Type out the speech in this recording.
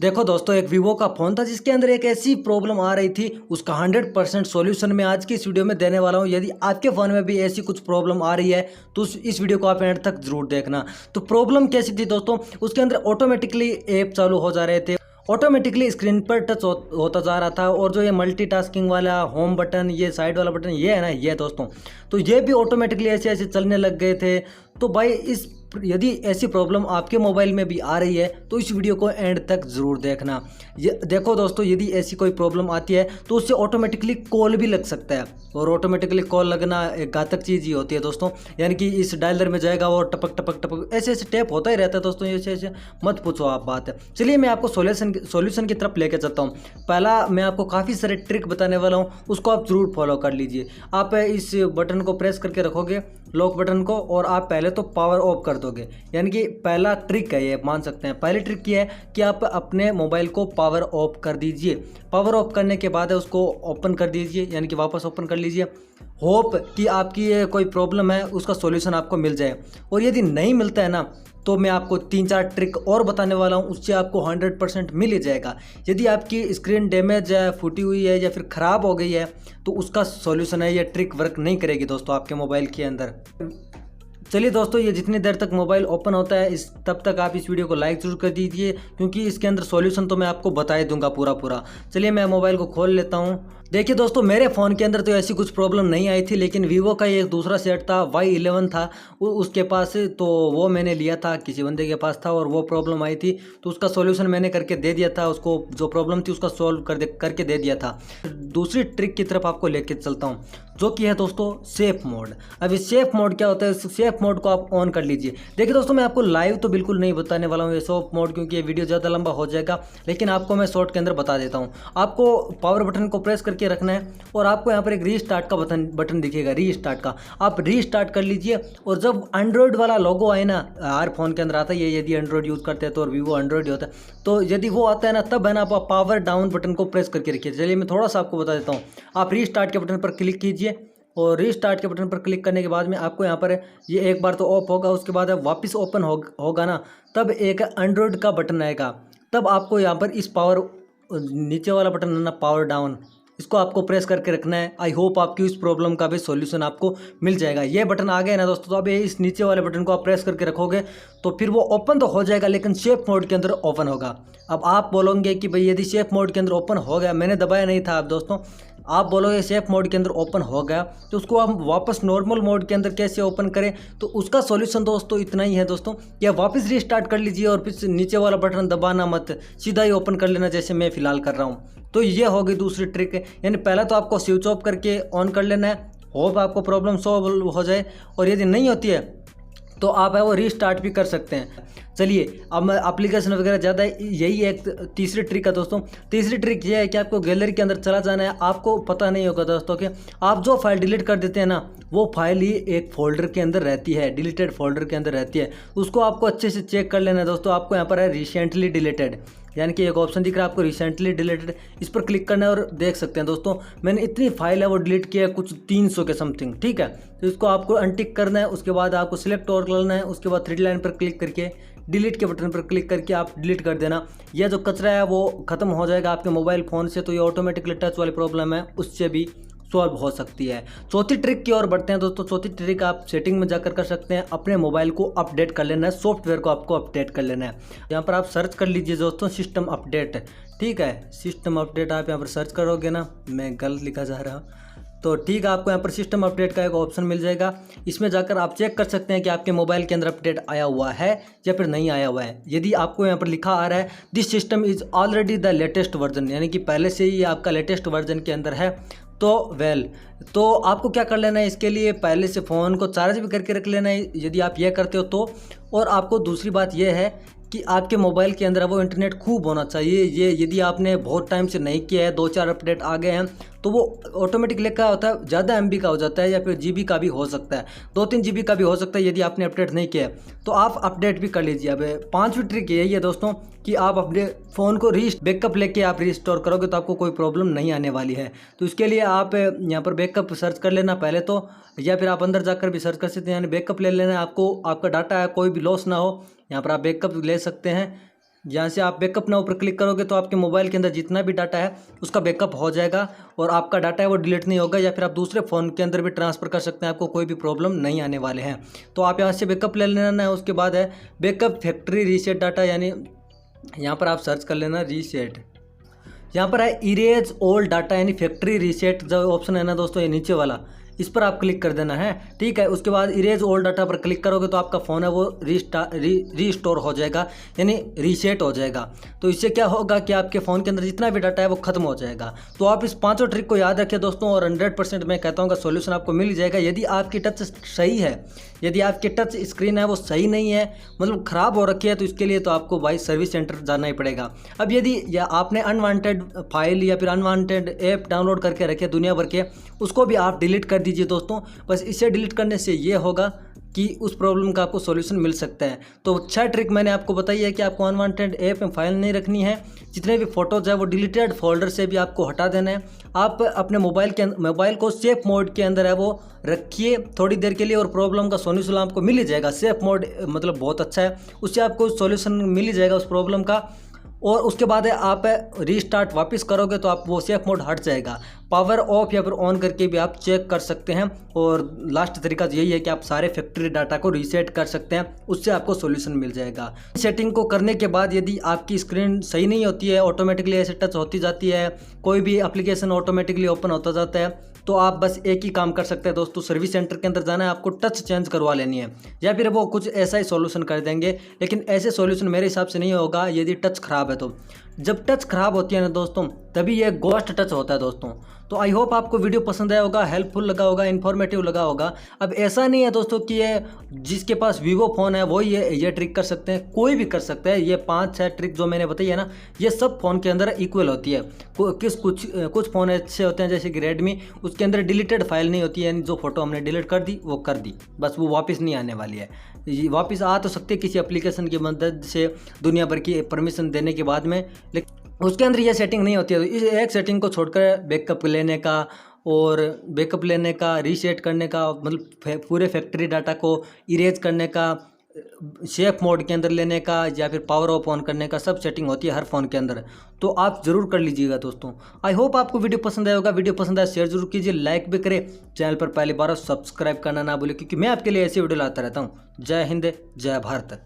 देखो दोस्तों, एक वीवो का फ़ोन था जिसके अंदर एक ऐसी प्रॉब्लम आ रही थी। उसका 100% सॉल्यूशन मैं आज की इस वीडियो में देने वाला हूं। यदि आपके फ़ोन में भी ऐसी कुछ प्रॉब्लम आ रही है तो इस वीडियो को आप एंड तक ज़रूर देखना। तो प्रॉब्लम कैसी थी दोस्तों, उसके अंदर ऑटोमेटिकली ऐप चालू हो जा रहे थे, ऑटोमेटिकली स्क्रीन पर टच होता जा रहा था। और जो ये मल्टीटास्किंग वाला होम बटन, ये साइड वाला बटन, ये है ना, ये दोस्तों, तो ये भी ऑटोमेटिकली ऐसे ऐसे चलने लग गए थे। तो भाई यदि ऐसी प्रॉब्लम आपके मोबाइल में भी आ रही है तो इस वीडियो को एंड तक ज़रूर देखना। ये देखो दोस्तों, यदि ऐसी कोई प्रॉब्लम आती है तो उससे ऑटोमेटिकली कॉल भी लग सकता है, और ऑटोमेटिकली कॉल लगना एक घातक चीज़ ही होती है दोस्तों। यानी कि इस डायलर में जाएगा और टपक टपक टपक ऐसे ऐसे टैप होता ही रहता है दोस्तों। ऐसे ऐसे मत पूछो आप बात है। चलिए मैं आपको सॉल्यूशन की तरफ लेके चलता हूँ। पहला मैं आपको काफ़ी सारे ट्रिक बताने वाला हूँ, उसको आप ज़रूर फॉलो कर लीजिए। आप इस बटन को प्रेस करके रखोगे, लॉक बटन को, और आप पहले तो पावर ऑफ कर दोगे। यानी कि पहला ट्रिक है ये, मान सकते हैं पहली ट्रिक ये है कि आप अपने मोबाइल को पावर ऑफ कर दीजिए। पावर ऑफ करने के बाद है उसको ओपन कर दीजिए, यानी कि वापस ओपन कर लीजिए। होप कि आपकी ये कोई प्रॉब्लम है उसका सॉल्यूशन आपको मिल जाए। और यदि नहीं मिलता है ना, तो मैं आपको 3-4 ट्रिक और बताने वाला हूँ, उससे आपको 100% मिल ही जाएगा। यदि आपकी स्क्रीन डैमेज है, फूटी हुई है या फिर ख़राब हो गई है तो उसका सॉल्यूशन है, ये ट्रिक वर्क नहीं करेगी दोस्तों आपके मोबाइल के अंदर। चलिए दोस्तों, ये जितनी देर तक मोबाइल ओपन होता है तब तक आप इस वीडियो को लाइक ज़रूर कर दीजिए, क्योंकि इसके अंदर सॉल्यूशन तो मैं आपको बता ही दूंगा पूरा। चलिए मैं मोबाइल को खोल लेता हूँ। देखिए दोस्तों, मेरे फ़ोन के अंदर तो ऐसी कुछ प्रॉब्लम नहीं आई थी, लेकिन वीवो का एक दूसरा सेट था, Y11 था उसके पास, तो वो मैंने लिया था, किसी बंदे के पास था और वो प्रॉब्लम आई थी, तो उसका सॉल्यूशन मैंने करके दे दिया था उसको। जो प्रॉब्लम थी उसका सॉल्व करके दे दिया था। दूसरी ट्रिक की तरफ आपको लेके चलता हूँ, जो कि है दोस्तों सेफ मोड। अब इस सेफ मोड क्या होता है, इस सेफ मोड को आप ऑन कर लीजिए। देखिए दोस्तों, मैं आपको लाइव तो बिल्कुल नहीं बताने वाला हूँ ये सेफ मोड, क्योंकि ये वीडियो ज़्यादा लंबा हो जाएगा, लेकिन आपको मैं शॉर्ट के अंदर बता देता हूँ। आपको पावर बटन को प्रेस करके रखना है और आपको यहाँ पर एक रीस्टार्ट का बटन दिखेगा, रीस्टार्ट का, आप रीस्टार्ट कर लीजिए। और जब एंड्रॉयड वाला लोगो आए ना, हर फोन के अंदर आता है ये, यदि एंड्रॉयड यूज़ करते हैं तो, और वीवो एंड्रॉयड होता है तो, यदि वो आता है ना, तब है ना आप पावर डाउन बटन को प्रेस करके रखिए। चलिए मैं थोड़ा सा आपको बता देता हूँ। आप रीस्टार्ट के बटन पर क्लिक कीजिए, और रीस्टार्ट के बटन पर क्लिक करने के बाद में आपको यहाँ पर ये एक बार तो ऑफ होगा, उसके बाद वापस ओपन होगा ना, तब एक एंड्रॉयड का बटन आएगा। तब आपको यहाँ पर इस पावर, नीचे वाला बटन है ना, पावर डाउन, इसको आपको प्रेस करके रखना है। आई होप आपकी इस प्रॉब्लम का भी सॉल्यूशन आपको मिल जाएगा। ये बटन आ गया ना दोस्तों, तो अब ये इस नीचे वाले बटन को आप प्रेस करके रखोगे तो फिर वो ओपन तो हो जाएगा, लेकिन सेफ मोड के अंदर ओपन होगा। अब आप बोलोगे कि भाई यदि सेफ मोड के अंदर ओपन हो गया, मैंने दबाया नहीं था। आप दोस्तों, आप बोलोगे सेफ मोड के अंदर ओपन हो गया, तो उसको हम वापस नॉर्मल मोड के अंदर कैसे ओपन करें, तो उसका सॉल्यूशन दोस्तों इतना ही है दोस्तों, कि आप वापस रीस्टार्ट कर लीजिए और फिर नीचे वाला बटन दबाना मत, सीधा ही ओपन कर लेना, जैसे मैं फिलहाल कर रहा हूँ। तो ये हो गई दूसरी ट्रिक। यानी पहला तो आपको स्विच ऑफ करके ऑन कर लेना है, होप आपको प्रॉब्लम सॉल्व हो जाए। और यदि नहीं होती है तो आप है वो रीस्टार्ट भी कर सकते हैं। चलिए अब मैं एप्लीकेशन वगैरह ज़्यादा, यही एक तीसरी ट्रिक है दोस्तों। तीसरी ट्रिक ये है कि आपको गैलरी के अंदर चला जाना है। आपको पता नहीं होगा दोस्तों कि आप जो फाइल डिलीट कर देते हैं ना, वो फाइल ही एक फोल्डर के अंदर रहती है, डिलीटेड फोल्डर के अंदर रहती है। उसको आपको अच्छे से चेक कर लेना है दोस्तों। आपको यहाँ पर है रिसेंटली डिलीटेड, यानी कि एक ऑप्शन दिख रहा है आपको रिसेंटली डिलीटेड, इस पर क्लिक करना है और देख सकते हैं दोस्तों, मैंने इतनी फाइल है वो डिलीट किया है, कुछ 300 के समथिंग, ठीक है। तो इसको आपको अनटिक करना है, उसके बाद आपको सिलेक्ट और करना है, उसके बाद 3 लाइन पर क्लिक करके डिलीट के बटन पर क्लिक करके आप डिलीट कर देना। यह जो कचरा है वो खत्म हो जाएगा आपके मोबाइल फ़ोन से। तो ये ऑटोमेटिकली टच वाली प्रॉब्लम है, उससे भी सॉल्व हो सकती है। चौथी ट्रिक की ओर बढ़ते हैं दोस्तों। चौथी ट्रिक आप सेटिंग में जाकर कर सकते हैं, अपने मोबाइल को अपडेट कर लेना है, सॉफ्टवेयर को आपको अपडेट कर लेना है। यहाँ पर आप सर्च कर लीजिए दोस्तों, सिस्टम अपडेट, ठीक है। सिस्टम अपडेट आप यहाँ पर सर्च करोगे ना, मैं गलत लिखा जा रहा हूँ, तो ठीक है, आपको यहाँ पर सिस्टम अपडेट का एक ऑप्शन मिल जाएगा। इसमें जाकर आप चेक कर सकते हैं कि आपके मोबाइल के अंदर अपडेट आया हुआ है या फिर नहीं आया हुआ है। यदि आपको यहाँ पर लिखा आ रहा है this system is already the latest version, यानी कि पहले से ही आपका लेटेस्ट वर्जन के अंदर है, तो आपको क्या कर लेना है, इसके लिए पहले से फ़ोन को चार्ज भी करके रख लेना है, यदि आप ये करते हो तो। और आपको दूसरी बात यह है कि आपके मोबाइल के अंदर वो इंटरनेट खूब होना चाहिए। ये यदि आपने बहुत टाइम से नहीं किया है, 2-4 अपडेट आ गए हैं, तो वो ऑटोमेटिकली क्या होता है, ज़्यादा MB का हो जाता है, या फिर GB का भी हो सकता है, 2-3 GB का भी हो सकता है यदि आपने अपडेट नहीं किया है, तो आप अपडेट भी कर लीजिए। अब 5वीं ट्रिक यही है दोस्तों, कि आप अपने फ़ोन को बैकअप लेके आप रिस्टोर करोगे तो आपको कोई प्रॉब्लम नहीं आने वाली है। तो इसके लिए आप यहाँ पर बैकअप सर्च कर लेना पहले तो, या फिर आप अंदर जाकर भी सर्च कर सकते हैं। यानी बैकअप ले लेना है आपको, आपका डाटा है कोई भी लॉस ना हो, यहाँ पर आप बैकअप ले सकते हैं। यहाँ से आप बैकअप नाउ पर क्लिक करोगे तो आपके मोबाइल के अंदर जितना भी डाटा है उसका बैकअप हो जाएगा और आपका डाटा है वो डिलीट नहीं होगा, या फिर आप दूसरे फ़ोन के अंदर भी ट्रांसफ़र कर सकते हैं, आपको कोई भी प्रॉब्लम नहीं आने वाले हैं। तो आप यहाँ से बैकअप ले लेना है। उसके बाद है बैकअप फैक्ट्री रीसेट डाटा, यानी यहाँ पर आप सर्च कर लेना रीसेट। यहाँ पर है इरेज ओल्ड डाटा यानी फैक्ट्री रीसेट, जो ऑप्शन है ना दोस्तों ये नीचे वाला, इस पर आप क्लिक कर देना है। ठीक है, उसके बाद इरेज ओल्ड डाटा पर क्लिक करोगे तो आपका फ़ोन है वो रीस्टोर हो जाएगा, यानी रीसेट हो जाएगा। तो इससे क्या होगा कि आपके फ़ोन के अंदर जितना भी डाटा है वो खत्म हो जाएगा। तो आप इस पांचों ट्रिक को याद रखें दोस्तों, और 100% मैं कहता हूँ कि सोल्यूशन आपको मिल जाएगा। यदि आपकी टच सही है, यदि आपकी टच स्क्रीन है वो सही नहीं है, मतलब ख़राब हो रखी है, तो इसके लिए तो आपको भाई सर्विस सेंटर जाना ही पड़ेगा। अब यदि या आपने अनवांटेड फाइल या फिर अनवांटेड ऐप डाउनलोड करके रखे दुनिया भर के, उसको भी आप डिलीट कर दीजिए दोस्तों। बस इसे डिलीट करने से ये होगा कि उस प्रॉब्लम का आपको सॉल्यूशन मिल सकता है। तो अच्छा ट्रिक मैंने आपको बताई है कि आपको अनवांटेड ऐप में फाइल नहीं रखनी है, जितने भी फोटोज़ है वो डिलीटेड फोल्डर से भी आपको हटा देना है। आप अपने मोबाइल को सेफ मोड के अंदर है वो रखिए थोड़ी देर के लिए, और प्रॉब्लम का सॉल्यूशन आपको मिल ही जाएगा। सेफ मोड मतलब बहुत अच्छा है, उससे आपको सॉल्यूशन मिल ही जाएगा उस प्रॉब्लम का। और उसके बाद है आप रीस्टार्ट वापस करोगे तो आप वो सेफ मोड हट जाएगा। पावर ऑफ या फिर ऑन करके भी आप चेक कर सकते हैं। और लास्ट तरीका यही है कि आप सारे फैक्ट्री डाटा को रीसेट कर सकते हैं, उससे आपको सॉल्यूशन मिल जाएगा। सेटिंग को करने के बाद यदि आपकी स्क्रीन सही नहीं होती है, ऑटोमेटिकली ऐसे टच होती जाती है, कोई भी एप्लीकेशन ऑटोमेटिकली ओपन होता जाता है, तो आप बस एक ही काम कर सकते हैं दोस्तों, सर्विस सेंटर के अंदर जाना है, आपको टच चेंज करवा लेनी है, या फिर वो कुछ ऐसा ही सॉल्यूशन कर देंगे। लेकिन ऐसे सॉल्यूशन मेरे हिसाब से नहीं होगा यदि टच ख़राब है तो। जब टच ख़राब होती है ना दोस्तों, तभी ये गोस्ट टच होता है दोस्तों। तो आई होप आपको वीडियो पसंद आया होगा, हेल्पफुल लगा होगा, इन्फॉर्मेटिव लगा होगा। अब ऐसा नहीं है दोस्तों कि ये जिसके पास वीवो फ़ोन है वो ये ट्रिक कर सकते हैं, कोई भी कर सकता है। ये 5-6 ट्रिक जो मैंने बताई है ना, ये सब फ़ोन के अंदर इक्वल होती है। कुछ फ़ोन ऐसे होते हैं जैसे कि रेडमी, उसके अंदर डिलीटेड फाइल नहीं होती है, यानी जो फोटो हमने डिलीट कर दी वो कर दी, बस वो वापस नहीं आने वाली है। वापस आ तो सकते किसी एप्लीकेशन की मदद से दुनिया भर की परमिशन देने के बाद में, लेकिन उसके अंदर ये सेटिंग नहीं होती है। तो इस एक सेटिंग को छोड़कर बैकअप लेने का रीसेट करने का, मतलब पूरे फैक्ट्री डाटा को इरेज करने का, सेफ मोड के अंदर लेने का, या फिर पावर ऑफ ऑन करने का, सब सेटिंग होती है हर फ़ोन के अंदर। तो आप ज़रूर कर लीजिएगा दोस्तों। आई होप आपको वीडियो पसंद आया होगा। वीडियो पसंद आया शेयर जरूर कीजिए, लाइक भी करें, चैनल पर पहली बार सब्सक्राइब करना ना भूलें, क्योंकि मैं आपके लिए ऐसी वीडियो लाता रहता हूँ। जय हिंद, जय भारत।